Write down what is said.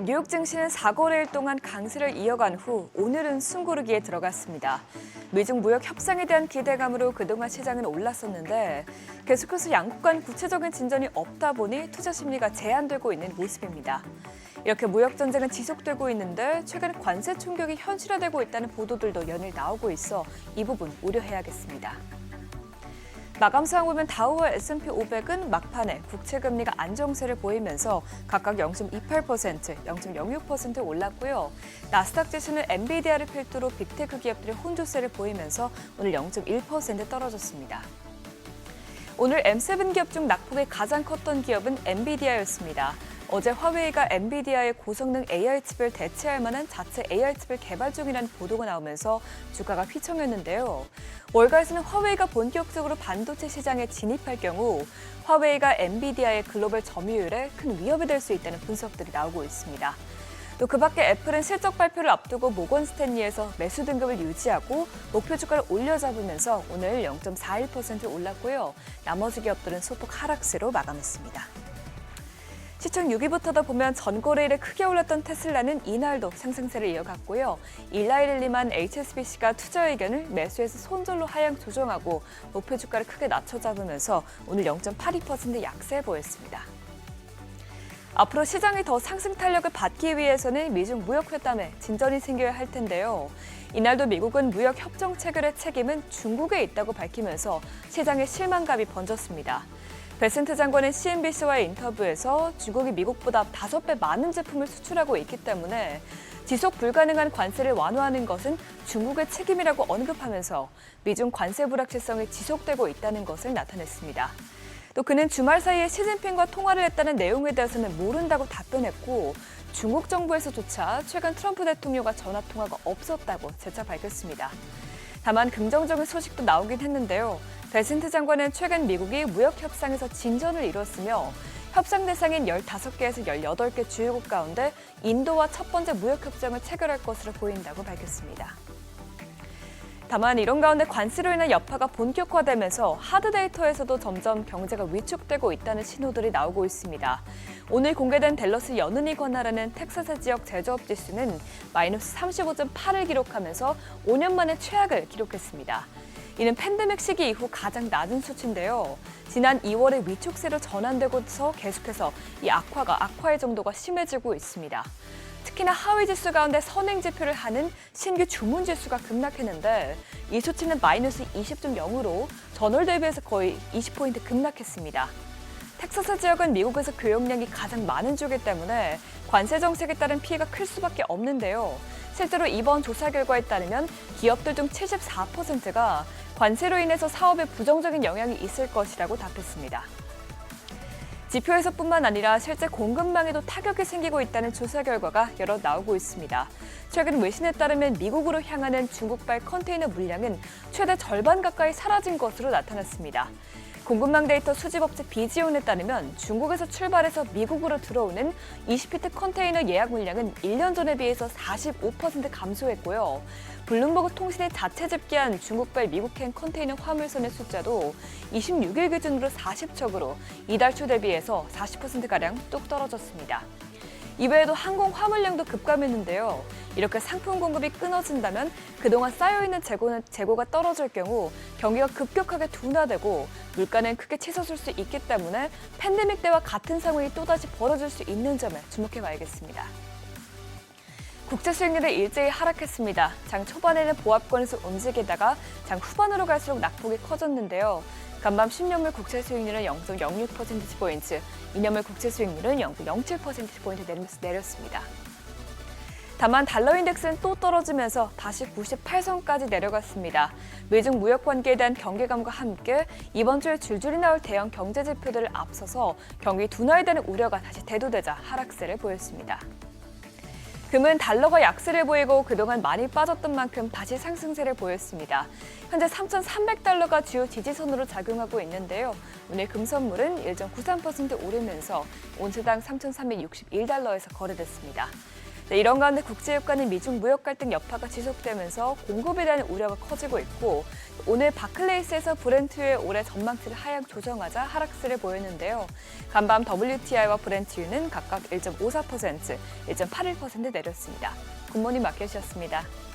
뉴욕 증시는 4거래일 동안 강세를 이어간 후 오늘은 숨고르기에 들어갔습니다. 미중 무역 협상에 대한 기대감으로 그동안 시장은 올랐었는데 계속해서 양국 간 구체적인 진전이 없다 보니 투자 심리가 제한되고 있는 모습입니다. 이렇게 무역 전쟁은 지속되고 있는데 최근 관세 충격이 현실화되고 있다는 보도들도 연일 나오고 있어 이 부분 우려해야겠습니다. 마감 상황 보면 다우와 S&P 500은 막판에 국채금리가 안정세를 보이면서 각각 0.28%, 0.06% 올랐고요. 나스닥 지수는 엔비디아를 필두로 빅테크 기업들의 혼조세를 보이면서 오늘 0.1% 떨어졌습니다. 오늘 M7 기업 중 낙폭이 가장 컸던 기업은 엔비디아였습니다. 어제 화웨이가 엔비디아의 고성능 AI칩을 대체할 만한 자체 AI칩을 개발 중이라는 보도가 나오면서 주가가 휘청였는데요. 월가에서는 화웨이가 본격적으로 반도체 시장에 진입할 경우 화웨이가 엔비디아의 글로벌 점유율에 큰 위협이 될 수 있다는 분석들이 나오고 있습니다. 또 그 밖에 애플은 실적 발표를 앞두고 모건 스탠리에서 매수 등급을 유지하고 목표 주가를 올려잡으면서 오늘 0.41% 올랐고요. 나머지 기업들은 소폭 하락세로 마감했습니다. 시총 6위부터도 보면 전거래일에 크게 올랐던 테슬라는 이날도 상승세를 이어갔고요. 일라이 릴리만 HSBC가 투자 의견을 매수해서 손절로 하향 조정하고 목표 주가를 크게 낮춰 잡으면서 오늘 0.82% 약세 보였습니다. 앞으로 시장이 더 상승 탄력을 받기 위해서는 미중 무역 회담에 진전이 생겨야 할 텐데요. 이날도 미국은 무역 협정 체결의 책임은 중국에 있다고 밝히면서 시장에 실망감이 번졌습니다. 베센트 장관은 CNBC와의 인터뷰에서 중국이 미국보다 5배 많은 제품을 수출하고 있기 때문에 지속 불가능한 관세를 완화하는 것은 중국의 책임이라고 언급하면서 미중 관세 불확실성이 지속되고 있다는 것을 나타냈습니다. 또 그는 주말 사이에 시진핑과 통화를 했다는 내용에 대해서는 모른다고 답변했고 중국 정부에서조차 최근 트럼프 대통령과 전화 통화가 없었다고 재차 밝혔습니다. 다만 긍정적인 소식도 나오긴 했는데요. 베센트 장관은 최근 미국이 무역 협상에서 진전을 이뤘으며 협상 대상인 15개에서 18개 주요국 가운데 인도와 첫 번째 무역 협정을 체결할 것으로 보인다고 밝혔습니다. 다만 이런 가운데 관세로 인한 여파가 본격화되면서 하드 데이터에서도 점점 경제가 위축되고 있다는 신호들이 나오고 있습니다. 오늘 공개된 댈러스 연은이 관할하는 텍사스 지역 제조업 지수는 마이너스 35.8을 기록하면서 5년 만에 최악을 기록했습니다. 이는 팬데믹 시기 이후 가장 낮은 수치인데요. 지난 2월에 위축세로 전환되고서 계속해서 이 악화의 정도가 심해지고 있습니다. 특히나 하위 지수 가운데 선행 지표를 하는 신규 주문 지수가 급락했는데 이 수치는 마이너스 20.0으로 전월 대비해서 거의 20포인트 급락했습니다. 텍사스 지역은 미국에서 교역량이 가장 많은 쪽이기 때문에 관세 정책에 따른 피해가 클 수밖에 없는데요. 실제로 이번 조사 결과에 따르면 기업들 중 74%가 관세로 인해서 사업에 부정적인 영향이 있을 것이라고 답했습니다. 지표에서뿐만 아니라 실제 공급망에도 타격이 생기고 있다는 조사 결과가 여러 나오고 있습니다. 최근 외신에 따르면 미국으로 향하는 중국발 컨테이너 물량은 최대 절반 가까이 사라진 것으로 나타났습니다. 공급망 데이터 수집업체 비지온에 따르면 중국에서 출발해서 미국으로 들어오는 20피트 컨테이너 예약 물량은 1년 전에 비해서 45% 감소했고요. 블룸버그 통신이 자체 집계한 중국발 미국행 컨테이너 화물선의 숫자도 26일 기준으로 40척으로 이달 초 대비해서 40%가량 뚝 떨어졌습니다. 이외에도 항공 화물량도 급감했는데요. 이렇게 상품 공급이 끊어진다면 그동안 쌓여있는 재고가 떨어질 경우 경기가 급격하게 둔화되고 물가는 크게 치솟을 수 있기 때문에 팬데믹 때와 같은 상황이 또다시 벌어질 수 있는 점에 주목해봐야겠습니다. 국채 수익률이 일제히 하락했습니다. 장 초반에는 보합권에서 움직이다가 장 후반으로 갈수록 낙폭이 커졌는데요. 간밤 10년물 국채 수익률은 0.06%포인트, 2년물 국채 수익률은 0.07%포인트 내렸습니다. 다만 달러 인덱스는 또 떨어지면서 다시 98선까지 내려갔습니다. 미중 무역 관계에 대한 경계감과 함께 이번 주에 줄줄이 나올 대형 경제 지표들을 앞서서 경기 둔화에 대한 우려가 다시 대두되자 하락세를 보였습니다. 금은 달러가 약세를 보이고 그동안 많이 빠졌던 만큼 다시 상승세를 보였습니다. 현재 3,300달러가 주요 지지선으로 작용하고 있는데요. 오늘 금 선물은 1.93% 오르면서 온스당 3,361달러에서 거래됐습니다. 네, 이런 가운데 국제유가 는 미중 무역 갈등 여파가 지속되면서 공급에 대한 우려가 커지고 있고 오늘 바클레이스에서 브렌트유의 올해 전망치를 하향 조정하자 하락세를 보였는데요. 간밤 WTI와 브렌트유는 각각 1.54%, 1.81% 내렸습니다. 굿모닝 마켓이었습니다.